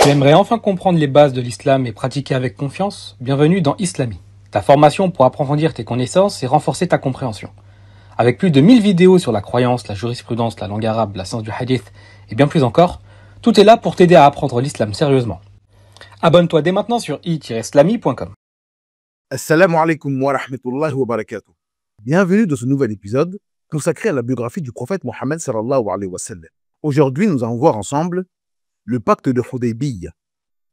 Tu aimerais enfin comprendre les bases de l'islam et pratiquer avec confiance? Bienvenue dans Islami, ta formation pour approfondir tes connaissances et renforcer ta compréhension. Avec plus de 1000 vidéos sur la croyance, la jurisprudence, la langue arabe, la science du hadith et bien plus encore, tout est là pour t'aider à apprendre l'islam sérieusement. Abonne-toi dès maintenant sur i-islami.com. Assalamu alaikum wa rahmatullahi wa barakatuh. Bienvenue dans ce nouvel épisode consacré à la biographie du prophète Mohammed sallallahu alayhi wa sallam. Aujourd'hui, nous allons voir ensemble le pacte de Hudaybiyah.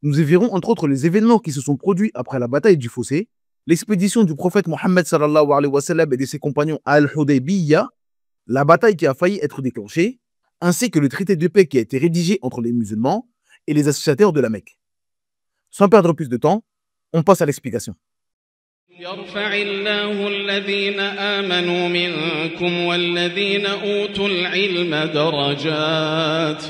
Nous y verrons entre autres les événements qui se sont produits après la bataille du fossé, l'expédition du prophète Mohammed sallallahu alayhi wa sallam et de ses compagnons à Al-Hudaybiyah, la bataille qui a failli être déclenchée, ainsi que le traité de paix qui a été rédigé entre les musulmans et les associateurs de la Mecque. Sans perdre plus de temps, on passe à l'explication. يرفع الله الذين آمنوا منكم والذين أوتوا العلم درجات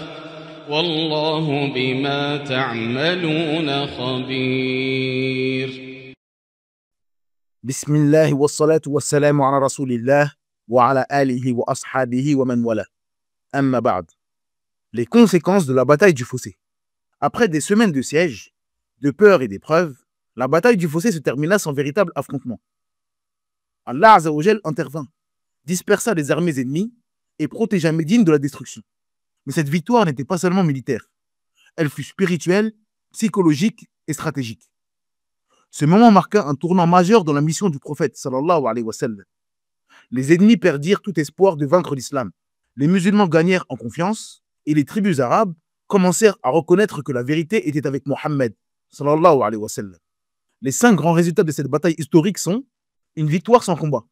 والله بما تعملون خبير. بسم الله والصلاة والسلام على رسول الله وعلى آله وأصحابه ومن والاه. أما بعد. Les conséquences de la bataille du fossé. Après des semaines de siège, de peur et d'épreuves, la bataille du fossé se termina sans véritable affrontement. Allah Azza wa Jal intervint, dispersa les armées ennemies et protégea Médine de la destruction. Mais cette victoire n'était pas seulement militaire. Elle fut spirituelle, psychologique et stratégique. Ce moment marqua un tournant majeur dans la mission du prophète sallallahu alayhi wa sallam. Les ennemis perdirent tout espoir de vaincre l'islam. Les musulmans gagnèrent en confiance et les tribus arabes commencèrent à reconnaître que la vérité était avec Mohammed sallallahu alayhi wa sallam. Les 5 grands résultats de cette bataille historique sont une victoire sans combat.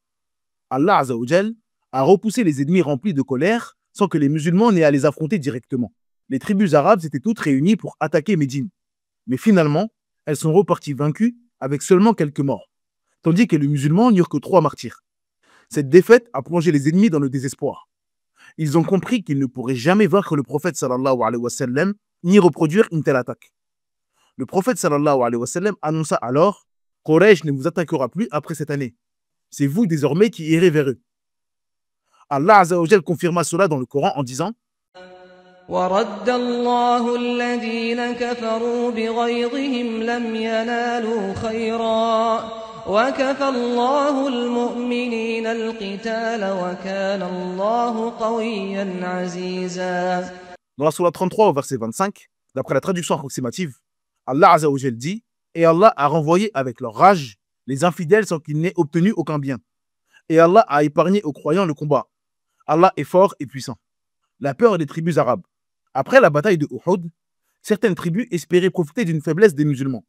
Allah Azza wa Jal a repoussé les ennemis remplis de colère sans que les musulmans n'aient à les affronter directement. Les tribus arabes s'étaient toutes réunies pour attaquer Médine. Mais finalement, elles sont reparties vaincues avec seulement quelques morts, tandis que les musulmans n'eurent que 3 martyrs. Cette défaite a plongé les ennemis dans le désespoir. Ils ont compris qu'ils ne pourraient jamais vaincre le prophète sallallahu alayhi wa sallam ni reproduire une telle attaque. Le prophète sallallahu alayhi wa sallam annonça alors « Quraysh ne vous attaquera plus après cette année. C'est vous désormais qui irez vers eux. » Allah Azza wa Jal confirma cela dans le Coran en disant وَرَدَّ اللَّهُ الَّذِينَ كَفَرُوا بِغَيْظِهِمْ لَمْ يَنَالُوا خَيْرًا وَكَفَى اللَّهُ الْمُؤْمِنِينَ الْقِتَالَ وَكَانَ اللَّهُ قَوِيًّا عَزِيزًا. Dans la sourate 33 au verset 25, d'après la traduction approximative, Allah Azza wa Jal dit « Et Allah a renvoyé avec leur rage les infidèles sans qu'ils n'aient obtenu aucun bien. Et Allah a épargné aux croyants le combat. Allah est fort et puissant. » La peur des tribus arabes. Après la bataille de Uhud, certaines tribus espéraient profiter d'une faiblesse des musulmans.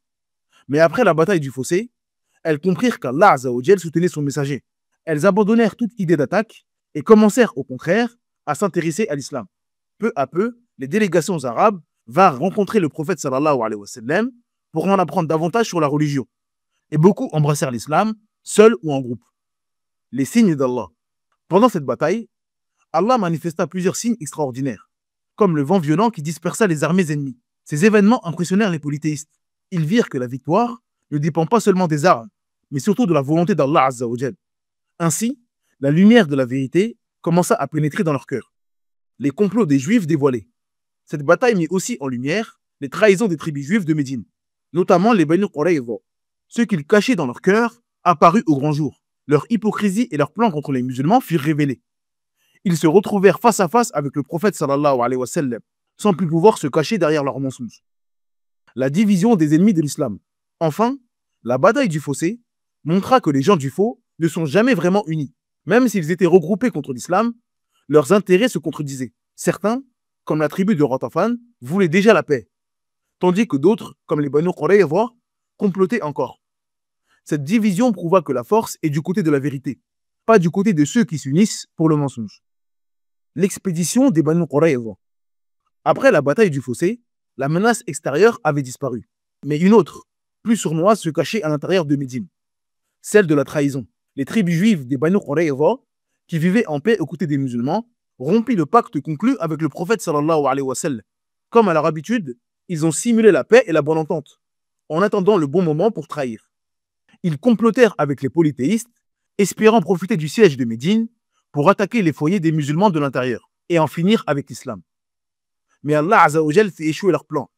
Mais après la bataille du fossé, elles comprirent qu'Allah Azza wa Jal soutenait son messager. Elles abandonnèrent toute idée d'attaque et commencèrent au contraire à s'intéresser à l'islam. Peu à peu, les délégations arabes vinrent rencontrer le prophète sallallahu alayhi wa sallam pour en apprendre davantage sur la religion. Et beaucoup embrassèrent l'islam, seuls ou en groupe. Les signes d'Allah. Pendant cette bataille, Allah manifesta plusieurs signes extraordinaires, comme le vent violent qui dispersa les armées ennemies. Ces événements impressionnèrent les polythéistes. Ils virent que la victoire ne dépend pas seulement des armes, mais surtout de la volonté d'Allah Azza wa Jal. Ainsi, la lumière de la vérité commença à pénétrer dans leur cœur. Les complots des Juifs dévoilés. Cette bataille mit aussi en lumière les trahisons des tribus juives de Médine, notamment les Banu Qurayza. Ce qu'ils cachaient dans leur cœur apparut au grand jour. Leur hypocrisie et leurs plans contre les musulmans furent révélés. Ils se retrouvèrent face à face avec le prophète sallallahu alayhi wa sallam, sans plus pouvoir se cacher derrière leurs mensonges. La division des ennemis de l'islam. Enfin, la bataille du fossé montra que les gens du faux ne sont jamais vraiment unis. Même s'ils étaient regroupés contre l'islam, leurs intérêts se contredisaient. Certains, comme la tribu de Ghatafan, voulaient déjà la paix, tandis que d'autres, comme les Banu Qurayza, complotaient encore. Cette division prouva que la force est du côté de la vérité, pas du côté de ceux qui s'unissent pour le mensonge. L'expédition des Banu Qurayza. Après la bataille du fossé, la menace extérieure avait disparu. Mais une autre, plus sournoise, se cachait à l'intérieur de Médine. Celle de la trahison. Les tribus juives des Banu Qurayza, qui vivaient en paix aux côtés des musulmans, rompit le pacte conclu avec le prophète sallallahu alayhi wa sallam. Comme à leur habitude, ils ont simulé la paix et la bonne entente, en attendant le bon moment pour trahir. Ils complotèrent avec les polythéistes, espérant profiter du siège de Médine pour attaquer les foyers des musulmans de l'intérieur et en finir avec l'islam. Mais Allah Azza wa Jal fait échouer leur plan.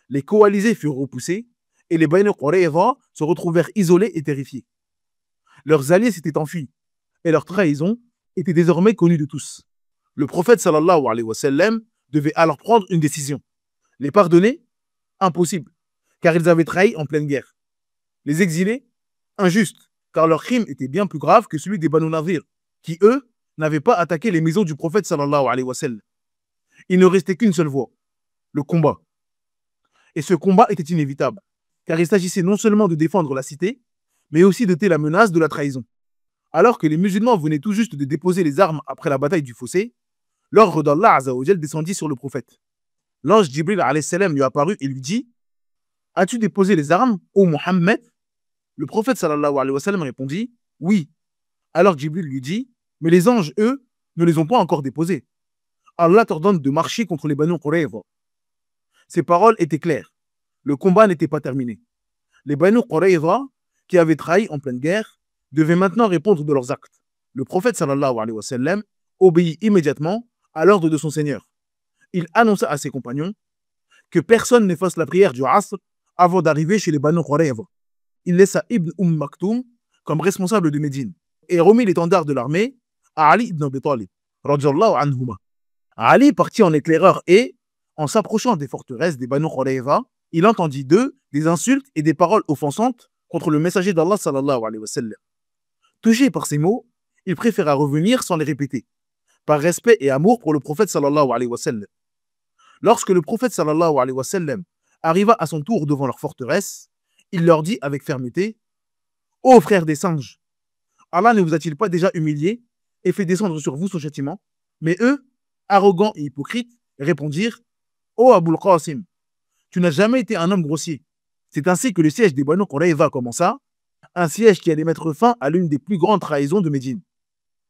Les coalisés furent repoussés et les Banu Qurayza se retrouvèrent isolés et terrifiés. Leurs alliés s'étaient enfuis et leur trahison était désormais connue de tous. Le prophète sallallahu alayhi wa sallam devait alors prendre une décision. Les pardonner? Impossible, car ils avaient trahi en pleine guerre. Les exiler? Injuste, car leur crime était bien plus grave que celui des Banu Nadir, qui eux n'avaient pas attaqué les maisons du prophète sallallahu alayhi wa sallam. Il ne restait qu'une seule voie, le combat. Et ce combat était inévitable, car il s'agissait non seulement de défendre la cité, mais aussi d'ôter la menace de la trahison. Alors que les musulmans venaient tout juste de déposer les armes après la bataille du fossé, l'ordre d'Allah Azza wa Jal descendit sur le prophète. L'ange Jibril alayhi salam lui apparut et lui dit: As-tu déposé les armes, ô Mohammed? Le prophète sallallahu alayhi wa sallam répondit: Oui. Alors Jibril lui dit: Mais les anges, eux, ne les ont pas encore déposés. Allah t'ordonne de marcher contre les Banu Qurayza. Ces paroles étaient claires. Le combat n'était pas terminé. Les Banu Qurayza, qui avaient trahi en pleine guerre, devaient maintenant répondre de leurs actes. Le prophète sallallahu alayhi wa sallam obéit immédiatement à l'ordre de son Seigneur. Il annonça à ses compagnons que personne ne fasse la prière du Asr avant d'arriver chez les Banu Qurayza. Il laissa Ibn Maktoum comme responsable de Médine et remit l'étendard de l'armée à Ali ibn Abi Talib, radiyallahu anhuma. Ali partit en éclaireur et, en s'approchant des forteresses des Banu Qurayza, il entendit d'eux des insultes et des paroles offensantes contre le messager d'Allah sallallahu alayhi wa sallam. Touché par ces mots, il préféra revenir sans les répéter, par respect et amour pour le prophète sallallahu alayhi wa sallam. Lorsque le prophète sallallahu alayhi wa sallam arriva à son tour devant leur forteresse, il leur dit avec fermeté: Ô frères des singes, Allah ne vous a-t-il pas déjà humilié et fait descendre sur vous son châtiment? Mais eux, arrogants et hypocrites, répondirent: Ô Abul Qasim, tu n'as jamais été un homme grossier. C'est ainsi que le siège des Banu Qurayza commença, un siège qui allait mettre fin à l'une des plus grandes trahisons de Médine.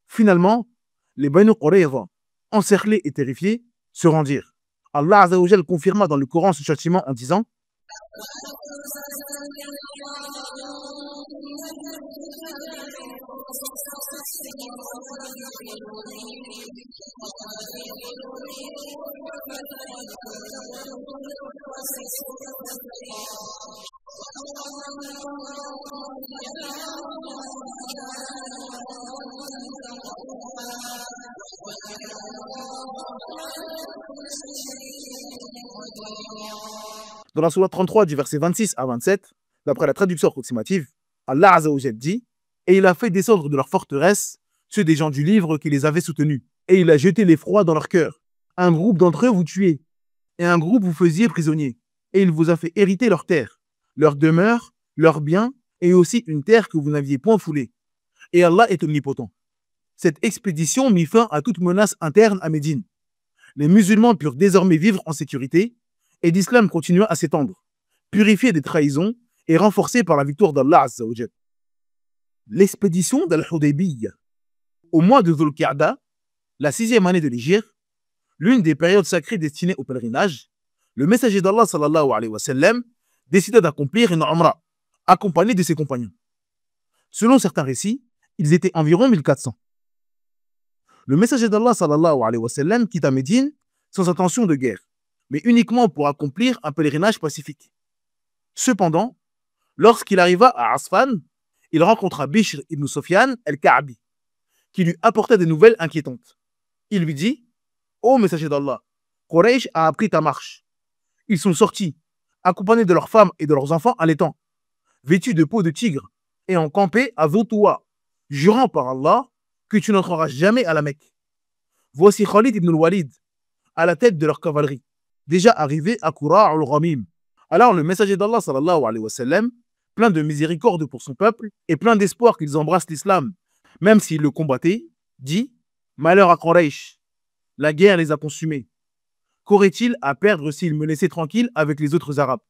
Finalement, les Banu Qurayza, encerclés et terrifiés, se rendirent. Allah Azza wa Jal confirma dans le Coran ce châtiment en disant: Dans la sourate 33 du verset 26 à 27, d'après la traduction approximative, Allah Azza wa Jal dit: Et il a fait descendre de leur forteresse ceux des gens du livre qui les avaient soutenus, et il a jeté l'effroi dans leur cœur. Un groupe d'entre eux vous tuez, et un groupe vous faisiez prisonniers, et il vous a fait hériter leurs terres, leurs demeures, leurs biens, et aussi une terre que vous n'aviez point foulée. Et Allah est omnipotent. Cette expédition mit fin à toute menace interne à Médine. Les musulmans purent désormais vivre en sécurité, et l'islam continua à s'étendre, purifié des trahisons et renforcé par la victoire d'Allah Azza wa Jal. L'expédition d'Al-Hudaybiyah. Au mois de Dhul Qa'da, la 6e année de l'Hégire, l'une des périodes sacrées destinées au pèlerinage, le messager d'Allah sallallahu alayhi wa sallam décida d'accomplir une umrah, accompagné de ses compagnons. Selon certains récits, ils étaient environ 1400. Le messager d'Allah sallallahu alayhi wa sallam quitta Médine sans intention de guerre, mais uniquement pour accomplir un pèlerinage pacifique. Cependant, lorsqu'il arriva à Asfan, il rencontra Bishr ibn Sufyan el-Ka'bi, qui lui apporta des nouvelles inquiétantes. Il lui dit: Ô messager d'Allah, Quraysh a appris ta marche. Ils sont sortis, accompagnés de leurs femmes et de leurs enfants allaitants, vêtus de peau de tigre, et ont campé à Dhoutoua, jurant par Allah que tu n'entreras jamais à la Mecque. Voici Khalid ibn al-Walid, à la tête de leur cavalerie, déjà arrivé à Qura' al-Ghamim. Alors le messager d'Allah sallallahu alayhi wa sallam, plein de miséricorde pour son peuple et plein d'espoir qu'ils embrassent l'islam, même s'ils le combattaient, dit: Malheur à Quraysh, la guerre les a consumés. Qu'aurait-il à perdre s'il me laissait tranquille avec les autres Arabes?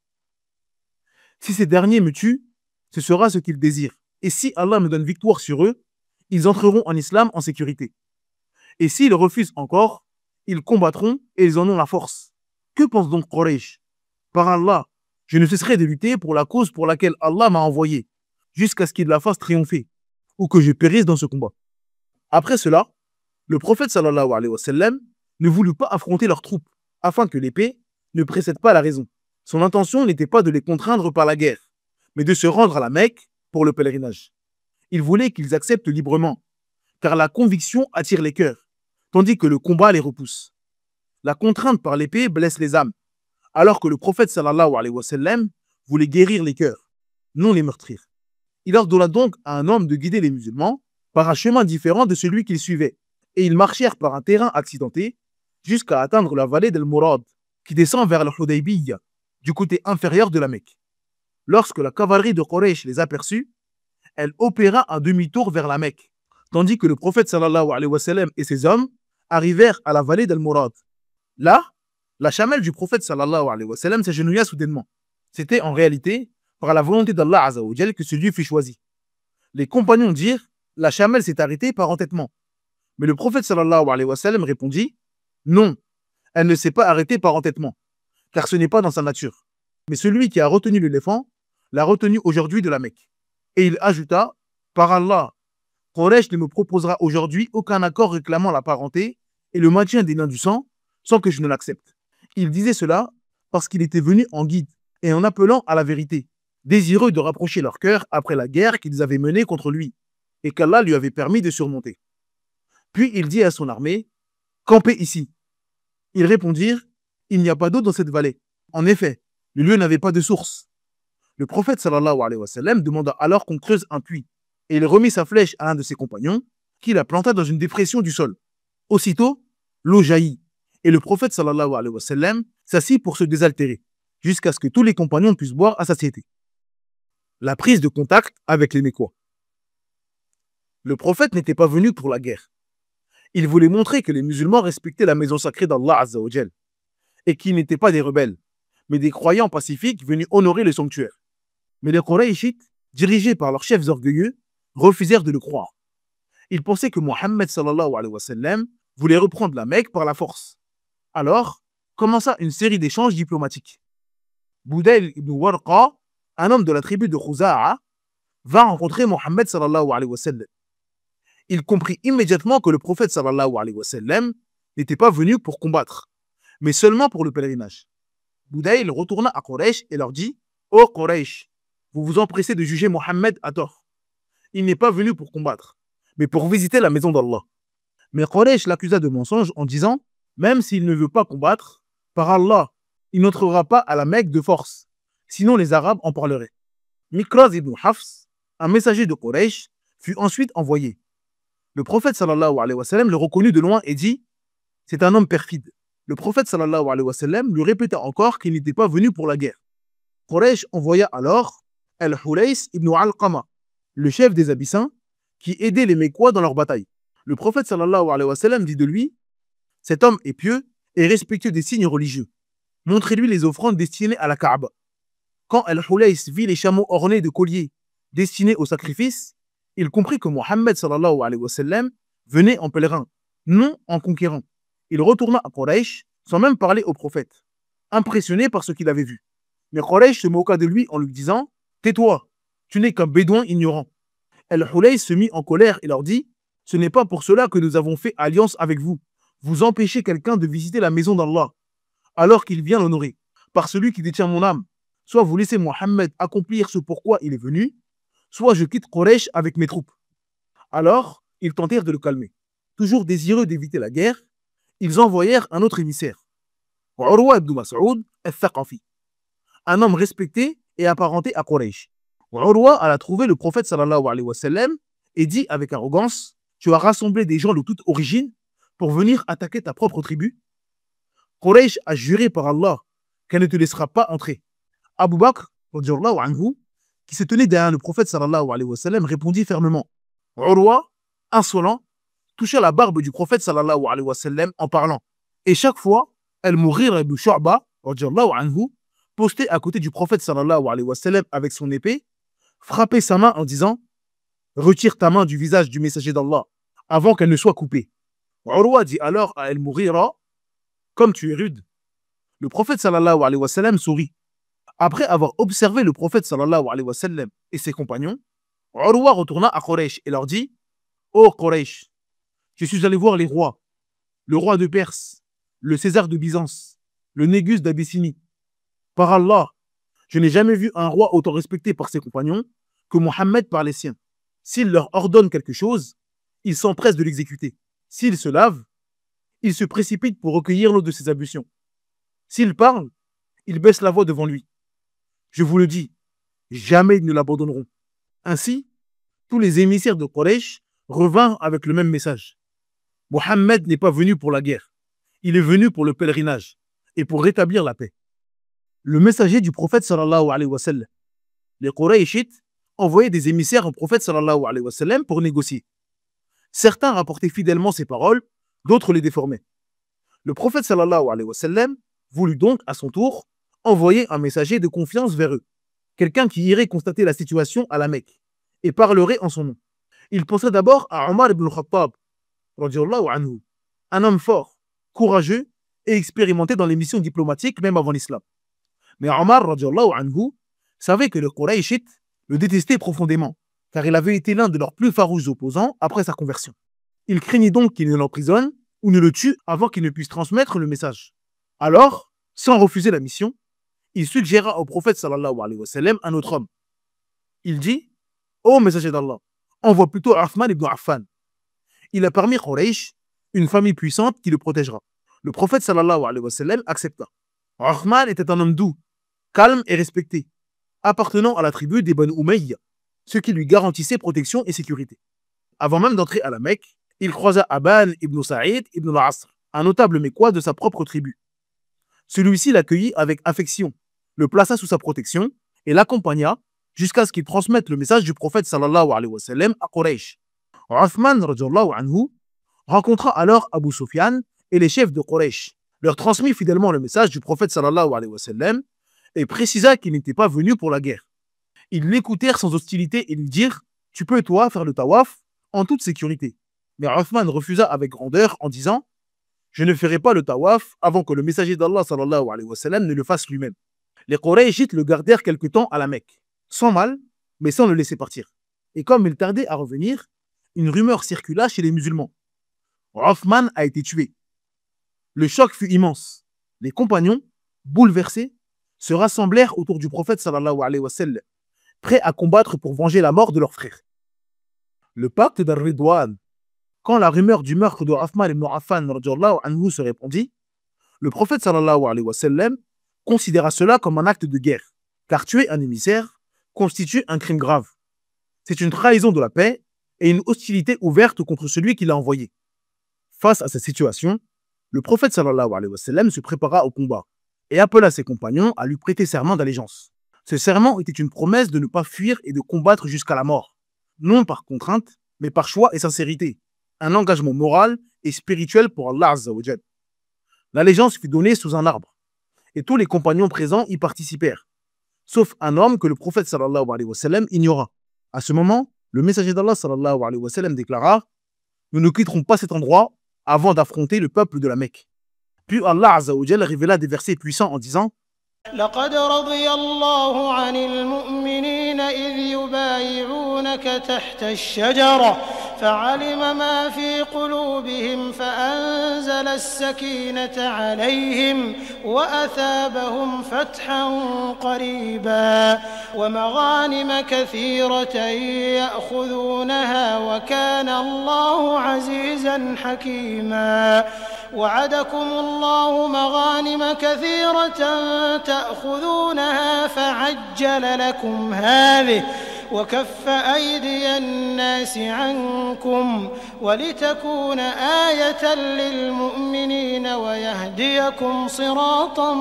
Si ces derniers me tuent, ce sera ce qu'ils désirent. Et si Allah me donne victoire sur eux, ils entreront en islam en sécurité. Et s'ils refusent encore, ils combattront et ils en ont la force. Que pense donc Quraysh? Par Allah, je ne cesserai de lutter pour la cause pour laquelle Allah m'a envoyé, jusqu'à ce qu'il la fasse triompher, ou que je périsse dans ce combat. Après cela, le prophète sallallahu alayhi wa sallam ne voulut pas affronter leurs troupes, afin que l'épée ne précède pas la raison. Son intention n'était pas de les contraindre par la guerre, mais de se rendre à la Mecque pour le pèlerinage. Il voulait qu'ils acceptent librement, car la conviction attire les cœurs, tandis que le combat les repousse. La contrainte par l'épée blesse les âmes, alors que le prophète sallallahu alayhi wa sallam voulait guérir les cœurs, non les meurtrir. Il ordonna donc à un homme de guider les musulmans par un chemin différent de celui qu'ils suivaient, et ils marchèrent par un terrain accidenté jusqu'à atteindre la vallée d'Al-Murad, qui descend vers le Hudaybiyah, du côté inférieur de la Mecque. Lorsque la cavalerie de Quraysh les aperçut, elle opéra un demi-tour vers la Mecque, tandis que le prophète sallallahu alayhi wa sallam et ses hommes arrivèrent à la vallée d'Al-Murad. Là, la chamelle du prophète sallallahu alayhi wa sallam s'agenouilla soudainement. C'était en réalité par la volonté d'Allah azza wa jal que ce lieu fut choisi. Les compagnons dirent, la chamelle s'est arrêtée par entêtement. Mais le prophète sallallahu alayhi wa sallam répondit, non, elle ne s'est pas arrêtée par entêtement, car ce n'est pas dans sa nature. Mais celui qui a retenu l'éléphant l'a retenu aujourd'hui de la Mecque. Et il ajouta, par Allah, Quraysh ne me proposera aujourd'hui aucun accord réclamant la parenté et le maintien des liens du sang sans que je ne l'accepte. Il disait cela parce qu'il était venu en guide et en appelant à la vérité, désireux de rapprocher leur cœur après la guerre qu'ils avaient menée contre lui et qu'Allah lui avait permis de surmonter. Puis il dit à son armée, campez ici. Ils répondirent, il n'y a pas d'eau dans cette vallée. En effet, le lieu n'avait pas de source. Le prophète sallallahu alayhi wa sallam demanda alors qu'on creuse un puits et il remit sa flèche à un de ses compagnons qui la planta dans une dépression du sol. Aussitôt, l'eau jaillit et le prophète sallallahu alayhi wa sallam s'assit pour se désaltérer jusqu'à ce que tous les compagnons puissent boire à satiété. La prise de contact avec les Mécois. Le prophète n'était pas venu pour la guerre. Il voulait montrer que les musulmans respectaient la maison sacrée d'Allah azza wa jal et qu'ils n'étaient pas des rebelles, mais des croyants pacifiques venus honorer le sanctuaire. Mais les Qurayshites, dirigés par leurs chefs orgueilleux, refusèrent de le croire. Ils pensaient que Mohammed sallallahu alayhi wa sallam voulait reprendre la Mecque par la force. Alors, commença une série d'échanges diplomatiques. Budayl ibn Warqa, un homme de la tribu de Khuza'a, va rencontrer Mohammed sallallahu alayhi wa sallam. Il comprit immédiatement que le prophète sallallahu alayhi wa sallam n'était pas venu pour combattre, mais seulement pour le pèlerinage. Budayl retourna à Quraysh et leur dit « Ô Quraysh, vous vous empressez de juger Mohammed à tort. Il n'est pas venu pour combattre, mais pour visiter la maison d'Allah. » Mais Quraysh l'accusa de mensonge en disant « Même s'il ne veut pas combattre, par Allah, il n'entrera pas à la Mecque de force, sinon les Arabes en parleraient. » Mikraz ibn Hafs, un messager de Quraysh, fut ensuite envoyé. Le prophète sallallahu alayhi wa sallam le reconnut de loin et dit « C'est un homme perfide. » Le prophète sallallahu alayhi wa sallam lui répéta encore qu'il n'était pas venu pour la guerre. Quraysh envoya alors Al-Hulays ibn Alqama, le chef des Abyssins, qui aidait les Mécois dans leur bataille. Le prophète sallallahu alayhi wa sallam dit de lui « Cet homme est pieux et respectueux des signes religieux. Montrez-lui les offrandes destinées à la Kaaba. » Quand Al-Hulays vit les chameaux ornés de colliers destinés au sacrifice, il comprit que Mohammed sallallahu alayhi wa sallam venait en pèlerin, non en conquérant. Il retourna à Quraysh sans même parler au prophète, impressionné par ce qu'il avait vu. Mais Quraysh se moqua de lui en lui disant « Tais-toi, tu n'es qu'un bédouin ignorant. » Al-Hulays se mit en colère et leur dit « Ce n'est pas pour cela que nous avons fait alliance avec vous. Vous empêchez quelqu'un de visiter la maison d'Allah, alors qu'il vient l'honorer. Par celui qui détient mon âme, soit vous laissez Mohammed accomplir ce pourquoi il est venu, soit je quitte Quraysh avec mes troupes. » Alors, ils tentèrent de le calmer. Toujours désireux d'éviter la guerre, ils envoyèrent un autre émissaire, Urwa ibn Mas'ud al-Thaqafi, un homme respecté et apparenté à Quraysh. Urwa alla trouver le prophète sallallahu alayhi wa sallam et dit avec arrogance « Tu as rassemblé des gens de toute origine pour venir attaquer ta propre tribu. Quraysh a juré par Allah qu'elle ne te laissera pas entrer. » Abu Bakr, radiyallahu anhu, qui se tenait derrière le prophète sallallahu alayhi wa sallam, répondit fermement. Urwa, insolent, toucha la barbe du prophète sallallahu alayhi wa sallam en parlant. Et chaque fois, Al-Mughira ibn Shu'ba, radiyallahu anhu, posté à côté du prophète sallallahu alayhi wa sallam avec son épée, frappait sa main en disant « Retire ta main du visage du messager d'Allah avant qu'elle ne soit coupée. » Urwa dit alors à Al-Mughira « Comme tu es rude. » Le prophète sallallahu alayhi wa sallam sourit. Après avoir observé le prophète sallallahu alayhi wa sallam et ses compagnons, Urwa retourna à Quraysh et leur dit « Ô Quraysh, je suis allé voir les rois, le roi de Perse, le César de Byzance, le Négus d'Abyssinie. Par Allah, je n'ai jamais vu un roi autant respecté par ses compagnons que Mohammed par les siens. S'il leur ordonne quelque chose, ils s'empressent de l'exécuter. S'il se lave, ils se précipitent pour recueillir l'eau de ses ablutions. S'il parle, ils baissent la voix devant lui. Je vous le dis, jamais ils ne l'abandonneront. Ainsi, tous les émissaires de Quraysh revinrent avec le même message. Mohammed n'est pas venu pour la guerre. Il est venu pour le pèlerinage et pour rétablir la paix. Le messager du prophète sallallahu alayhi wa sallam, les Qurayshites, envoyaient des émissaires au prophète sallallahu alayhi wa sallam pour négocier. Certains rapportaient fidèlement ses paroles, d'autres les déformaient. Le prophète sallallahu alayhi wa sallam voulut donc, à son tour, envoyer un messager de confiance vers eux, quelqu'un qui irait constater la situation à la Mecque et parlerait en son nom. Il pensa d'abord à Omar ibn Khattab, radiyallahu anhu, un homme fort, courageux et expérimenté dans les missions diplomatiques même avant l'islam. Mais Omar radiyallahu anhu savait que les Qurayshites le détestaient profondément, car il avait été l'un de leurs plus farouches opposants après sa conversion. Il craignit donc qu'il ne l'emprisonne ou ne le tue avant qu'il ne puisse transmettre le message. Alors, sans refuser la mission, il suggéra au prophète sallallahu alayhi wa sallam un autre homme. Il dit: Ô messager d'Allah, envoie plutôt Uthman ibn Affan. Il a parmi Quraysh une famille puissante qui le protégera. Le prophète sallallahu alayhi wa sallam accepta. Uthman était un homme doux, calme et respecté, appartenant à la tribu des Banu Umayya, ce qui lui garantissait protection et sécurité. Avant même d'entrer à la Mecque, il croisa Aban ibn Sa'id ibn al-Asr, un notable mécois de sa propre tribu. Celui-ci l'accueillit avec affection, le plaça sous sa protection et l'accompagna jusqu'à ce qu'il transmette le message du prophète sallallahu alayhi wa sallam à Quraysh. Uthman radiyallahu anhu rencontra alors Abu Sufyan et les chefs de Quraysh, leur transmit fidèlement le message du prophète sallallahu alayhi wa sallam et précisa qu'il n'était pas venu pour la guerre. Ils l'écoutèrent sans hostilité et lui dirent: Tu peux toi faire le tawaf en toute sécurité. Mais Uthman refusa avec grandeur en disant: Je ne ferai pas le tawaf avant que le messager d'Allah sallallahu alayhi wa sallam ne le fasse lui-même. Les Qurayshites le gardèrent quelque temps à la Mecque, sans mal, mais sans le laisser partir. Et comme il tardait à revenir, une rumeur circula chez les musulmans. Uthman a été tué. Le choc fut immense. Les compagnons, bouleversés, se rassemblèrent autour du prophète sallallahu alayhi wa sallam, prêts à combattre pour venger la mort de leur frère. Le pacte d'Ar-Ridwan. Quand la rumeur du meurtre de Uthman ibn Affan radiyallahu anhu se répandit, le prophète sallallahu alayhi wa sallam considéra cela comme un acte de guerre, car tuer un émissaire constitue un crime grave. C'est une trahison de la paix et une hostilité ouverte contre celui qui l'a envoyé. Face à cette situation, le prophète sallallahu alayhi wa sallam se prépara au combat et appela ses compagnons à lui prêter serment d'allégeance. Ce serment était une promesse de ne pas fuir et de combattre jusqu'à la mort, non par contrainte, mais par choix et sincérité, un engagement moral et spirituel pour Allah Azza wa Jal. L'allégeance fut donnée sous un arbre, et tous les compagnons présents y participèrent, sauf un homme que le prophète sallallahu alayhi wa sallam ignora. À ce moment, le messager d'Allah sallallahu alayhi wa sallam déclara: Nous ne quitterons pas cet endroit avant d'affronter le peuple de la Mecque. Puis Allah Azza wa Jal révéla des versets puissants en disant: لقد رضي الله عن المؤمنين إذ يبايعونك تحت الشجرة فعلم ما في قلوبهم فأنزل السكينة عليهم وأثابهم فتحا قريبا ومغانم كثيرة يأخذونها وكان الله عزيزا حكيما وعدكم الله مغانم كثيرة تأخذونها فعجل لكم هذه وكف أيدي الناس عنكم ولتكون آية للمؤمنين ويهديكم صراطا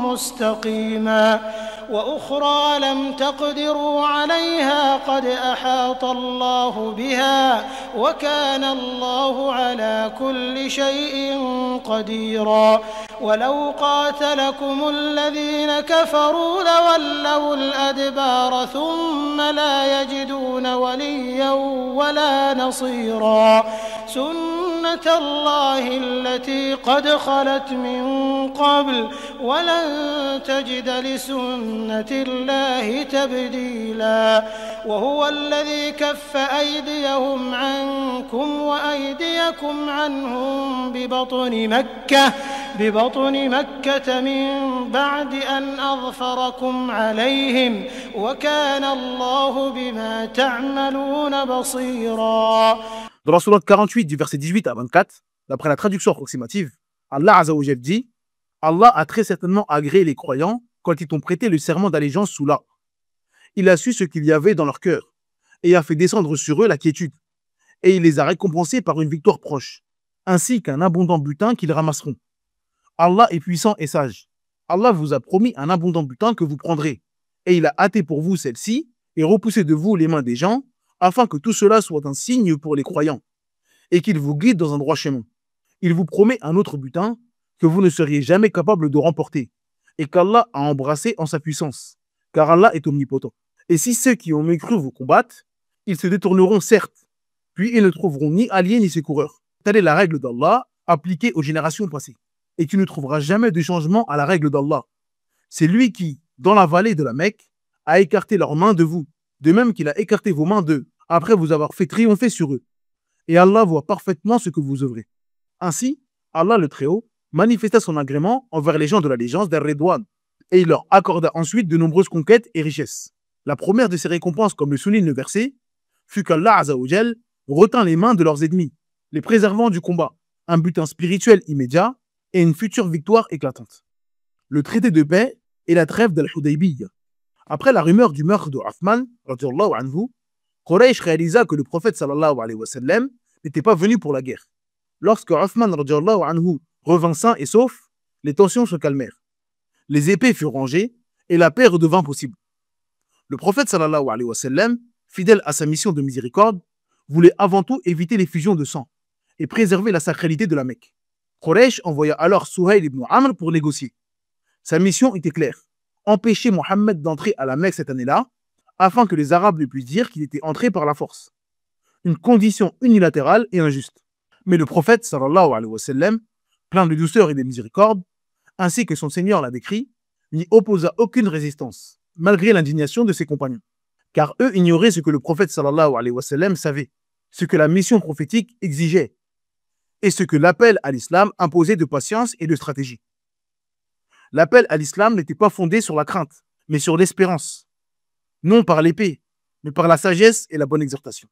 مستقيما وأخرى لم تقدروا عليها قد أحاط الله بها وكان الله على كل شيء قديرا ولو قاتلكم الذين كفروا لولوا الأدبار ثم لا يجدون وليا ولا نصيرا سنة الله التي قد خلت من قبل ولن تجد لسنة الله تبديلا وهو الذي كف أيديهم عنكم وأيديكم عنهم ببطن مكة ببطن مكة من بعد أن أظفركم عليهم وكان الله بما تعملون بصيرا. Dans la sourate 48 du verset 18 à 24, d'après la traduction approximative, Allah Azza wa Jal dit: Allah a très certainement agréé les croyants quand ils t'ont prêté le serment d'allégeance sous l'arbre. Il a su ce qu'il y avait dans leur cœur et a fait descendre sur eux la quiétude. Et il les a récompensés par une victoire proche, ainsi qu'un abondant butin qu'ils ramasseront. Allah est puissant et sage. Allah vous a promis un abondant butin que vous prendrez, et il a hâté pour vous celle-ci et repoussé de vous les mains des gens, afin que tout cela soit un signe pour les croyants, et qu'il vous guide dans un droit chemin. Il vous promet un autre butin que vous ne seriez jamais capable de remporter, et qu'Allah a embrassé en sa puissance, car Allah est omnipotent. Et si ceux qui ont mécru vous combattent, ils se détourneront certes, puis ils ne trouveront ni alliés ni secoureurs. Telle est la règle d'Allah appliquée aux générations passées. Et tu ne trouveras jamais de changement à la règle d'Allah. C'est lui qui, dans la vallée de la Mecque, a écarté leurs mains de vous, de même qu'il a écarté vos mains d'eux, après vous avoir fait triompher sur eux. Et Allah voit parfaitement ce que vous œuvrez. Ainsi, Allah le Très-Haut manifesta son agrément envers les gens de l'allégeance d'Ar-Ridwan, et il leur accorda ensuite de nombreuses conquêtes et richesses. La première de ces récompenses, comme le souligne le verset, fut qu'Allah Azza wa Jal retint les mains de leurs ennemis, les préservant du combat, un butin spirituel immédiat et une future victoire éclatante. Le traité de paix et la trêve d'Al-Hudaybiyah. Après la rumeur du meurtre de Uthman, radiyallahu anhu, Quraysh réalisa que le prophète sallallahu alayhi wa sallam n'était pas venu pour la guerre. Lorsque Uthman radiyallahu anhu revint sain et sauf, les tensions se calmèrent. Les épées furent rangées et la paix redevint possible. Le prophète sallallahu alayhi wa sallam, fidèle à sa mission de miséricorde, voulait avant tout éviter les fusions de sang et préserver la sacralité de la Mecque. Quraysh envoya alors Suhayl ibn Amr pour négocier. Sa mission était claire: empêcher Mohammed d'entrer à la Mecque cette année-là, afin que les Arabes ne puissent dire qu'il était entré par la force. Une condition unilatérale et injuste. Mais le prophète sallallahu alayhi wa sallam, plein de douceur et de miséricorde, ainsi que son Seigneur l'a décrit, n'y opposa aucune résistance, malgré l'indignation de ses compagnons. Car eux ignoraient ce que le prophète sallallahu alayhi wa sallam savait, ce que la mission prophétique exigeait, et ce que l'appel à l'islam imposait de patience et de stratégie. L'appel à l'islam n'était pas fondé sur la crainte, mais sur l'espérance. Non par l'épée, mais par la sagesse et la bonne exhortation.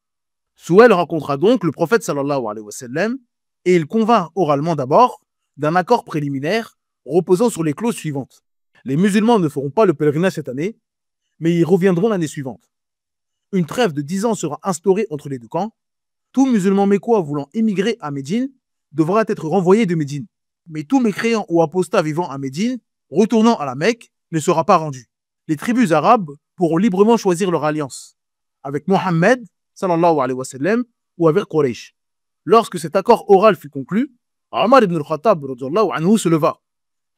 Suhayl rencontra donc le prophète sallallahu alayhi wa sallam, et il convint oralement d'abord d'un accord préliminaire reposant sur les clauses suivantes. Les musulmans ne feront pas le pèlerinage cette année, mais y reviendront l'année suivante. Une trêve de 10 ans sera instaurée entre les deux camps. Tout musulman mécois voulant émigrer à Médine devra être renvoyé de Médine. Mais tout mécréant ou apostat vivant à Médine, retournant à la Mecque, ne sera pas rendu. Les tribus arabes pourront librement choisir leur alliance, avec Mohammed, sallallahu alayhi wa sallam, ou avec Quraysh. Lorsque cet accord oral fut conclu, Omar ibn al-Khattab radiyallahu anhu se leva,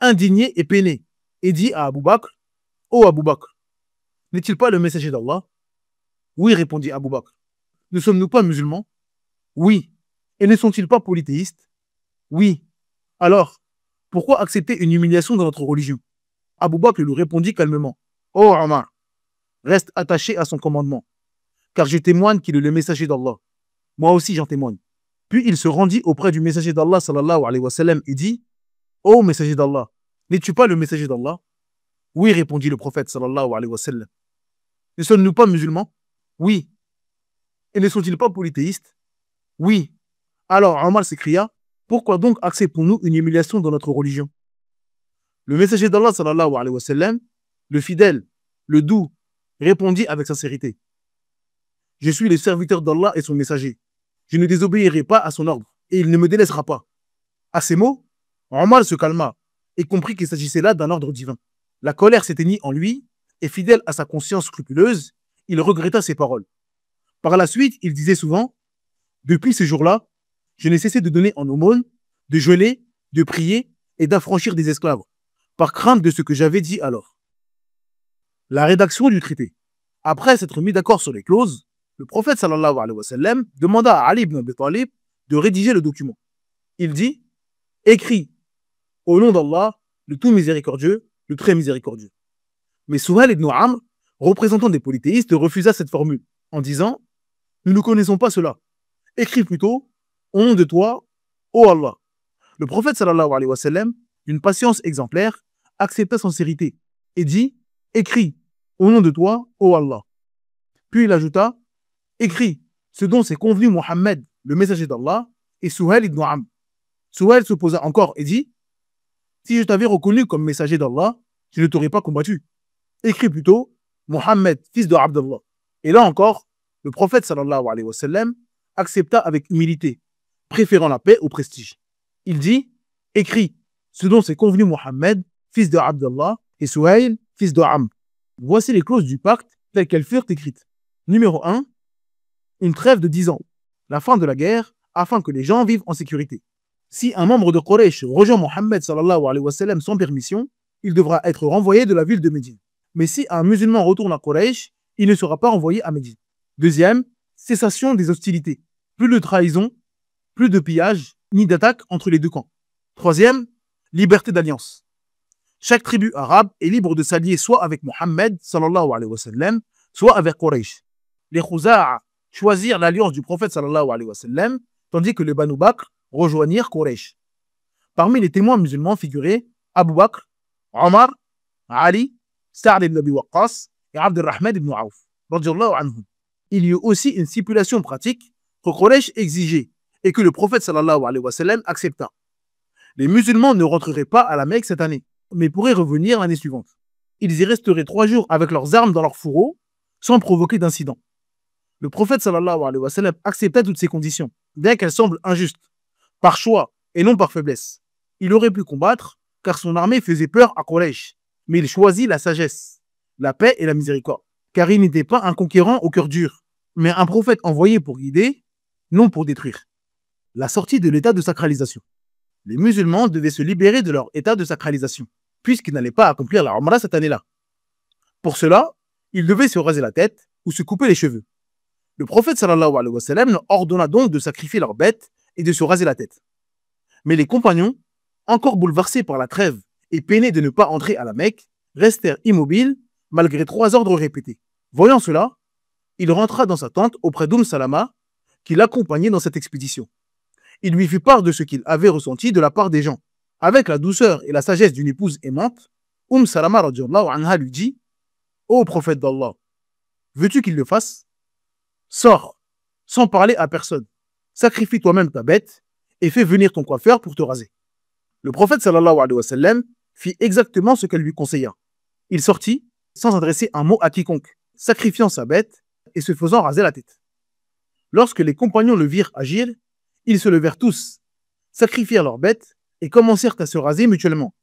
indigné et peiné, et dit à Abu Bakr: Ô Abu Bakr, n'est-il pas le messager d'Allah? Oui, répondit Abu Bakr. Ne sommes-nous pas musulmans? Oui. Et ne sont-ils pas polythéistes? Oui. Alors, pourquoi accepter une humiliation dans notre religion? Abu Bakr lui répondit calmement: Ô Omar, reste attaché à son commandement, car je témoigne qu'il est le messager d'Allah. Moi aussi j'en témoigne. Puis il se rendit auprès du messager d'Allah sallallahu alayhi wa sallam et dit: Ô messager d'Allah, n'es-tu pas le messager d'Allah? Oui, répondit le prophète sallallahu alayhi wa sallam. Ne sommes-nous pas musulmans? Oui. Et ne sont-ils pas polythéistes? Oui. Alors Omar s'écria: pourquoi donc acceptons-nous une humiliation dans notre religion? Le messager d'Allah sallallahu alayhi wa sallam, le fidèle, le doux, répondit avec sincérité: je suis le serviteur d'Allah et son messager. Je ne désobéirai pas à son ordre, et il ne me délaissera pas. À ces mots, Omar se calma et comprit qu'il s'agissait là d'un ordre divin. La colère s'éteignit en lui, et fidèle à sa conscience scrupuleuse, il regretta ses paroles. Par la suite, il disait souvent: depuis ce jour-là, je n'ai cessé de donner en aumône, de jeûner, de prier et d'affranchir des esclaves, par crainte de ce que j'avais dit alors. La rédaction du traité. Après s'être mis d'accord sur les clauses, le prophète sallallahu alayhi wa sallam demanda à Ali ibn Abi Talib de rédiger le document. Il dit: écris au nom d'Allah, le tout miséricordieux, le très miséricordieux. Mais Suhayl ibn Amr, représentant des polythéistes, refusa cette formule en disant: nous ne connaissons pas cela. Écris plutôt au nom de toi, ô Allah. Le prophète sallallahu alayhi wa sallam d'une patience exemplaire, accepta sincérité et dit « Écris, au nom de toi, ô Allah ». Puis il ajouta « Écris, ce dont s'est convenu Mohammed, le messager d'Allah, et Suhail ibn Amr ». Suhail s'opposa encore et dit « Si je t'avais reconnu comme messager d'Allah, je ne t'aurais pas combattu. Écris plutôt Mohammed, fils de Abdallah ». Et là encore, le prophète sallallahu alayhi wa sallam accepta avec humilité, préférant la paix au prestige. Il dit « Écris, ce dont s'est convenu Mohammed, fils de Abdallah, et Suhail, fils de Amr. » Voici les clauses du pacte telles qu'elles furent écrites. Numéro 1. Une trêve de 10 ans. La fin de la guerre, afin que les gens vivent en sécurité. Si un membre de Quraysh rejoint Mohammed sallallahu alayhi wa sallam sans permission, il devra être renvoyé de la ville de Médine. Mais si un musulman retourne à Quraysh, il ne sera pas renvoyé à Médine. Deuxième, cessation des hostilités. Plus de trahison, plus de pillage, ni d'attaque entre les deux camps. Troisième, liberté d'alliance. Chaque tribu arabe est libre de s'allier soit avec Mohammed sallallahu alayhi wa sallam, soit avec Quraysh. Les Khuza'a choisirent l'alliance du prophète sallallahu alayhi wa sallam, tandis que les Banu Bakr rejoignirent Quraysh. Parmi les témoins musulmans figuraient Abu Bakr, Omar, Ali, Sa'd ibn Abi Waqqas et Abdurrahman ibn Auf. Il y eut aussi une stipulation pratique que Quraysh exigeait et que le prophète sallallahu alayhi wa sallam accepta. Les musulmans ne rentreraient pas à la Mecque cette année, mais pourraient revenir l'année suivante. Ils y resteraient 3 jours avec leurs armes dans leurs fourreaux, sans provoquer d'incident. Le prophète sallallahu alayhi wa sallam accepta toutes ces conditions, bien qu'elles semblent injustes, par choix et non par faiblesse. Il aurait pu combattre, car son armée faisait peur à Quraysh, mais il choisit la sagesse, la paix et la miséricorde, car il n'était pas un conquérant au cœur dur, mais un prophète envoyé pour guider, non pour détruire. La sortie de l'état de sacralisation. Les musulmans devaient se libérer de leur état de sacralisation, puisqu'ils n'allaient pas accomplir la Umrah cette année-là. Pour cela, ils devaient se raser la tête ou se couper les cheveux. Le prophète sallallahu alayhi wa sallam leur ordonna donc de sacrifier leurs bêtes et de se raser la tête. Mais les compagnons, encore bouleversés par la trêve et peinés de ne pas entrer à la Mecque, restèrent immobiles malgré 3 ordres répétés. Voyant cela, il rentra dans sa tente auprès Salama, qui l'accompagnait dans cette expédition. Il lui fit part de ce qu'il avait ressenti de la part des gens. Avec la douceur et la sagesse d'une épouse aimante, Salama radhiyallahu anha lui dit « Ô prophète d'Allah, veux-tu qu'il le fasse? Sors, sans parler à personne. Sacrifie toi-même ta bête et fais venir ton coiffeur pour te raser. » Le prophète sallallahu alayhi wa sallam fit exactement ce qu'elle lui conseilla. Il sortit sans adresser un mot à quiconque, sacrifiant sa bête et se faisant raser la tête. Lorsque les compagnons le virent agir, ils se levèrent tous, sacrifièrent leurs bêtes et commencèrent à se raser mutuellement,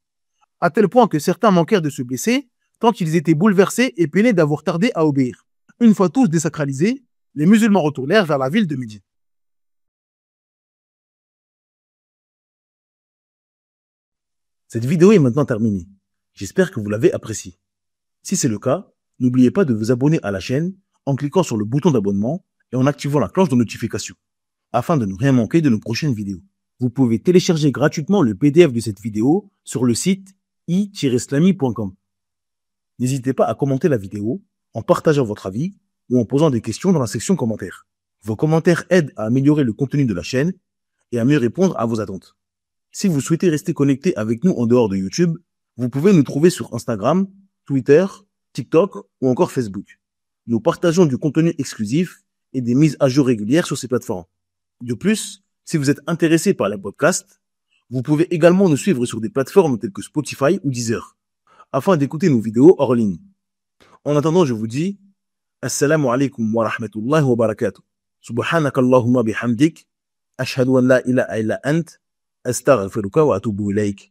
à tel point que certains manquèrent de se blesser, tant ils étaient bouleversés et peinés d'avoir tardé à obéir. Une fois tous désacralisés, les musulmans retournèrent vers la ville de Médine. Cette vidéo est maintenant terminée. J'espère que vous l'avez appréciée. Si c'est le cas, n'oubliez pas de vous abonner à la chaîne en cliquant sur le bouton d'abonnement et en activant la cloche de notification, afin de ne rien manquer de nos prochaines vidéos. Vous pouvez télécharger gratuitement le PDF de cette vidéo sur le site i-islami.com. N'hésitez pas à commenter la vidéo en partageant votre avis ou en posant des questions dans la section commentaires. Vos commentaires aident à améliorer le contenu de la chaîne et à mieux répondre à vos attentes. Si vous souhaitez rester connecté avec nous en dehors de YouTube, vous pouvez nous trouver sur Instagram, Twitter, TikTok ou encore Facebook. Nous partageons du contenu exclusif et des mises à jour régulières sur ces plateformes. De plus, si vous êtes intéressé par les podcasts, vous pouvez également nous suivre sur des plateformes telles que Spotify ou Deezer, afin d'écouter nos vidéos hors ligne. En attendant, je vous dis Assalamu alaikum wa rahmatullahi wa barakatuh. Subhanakallahumma bihamdik. Ashhadu an la ilaha illa ant. Astaghfiruka wa atubu ilayk.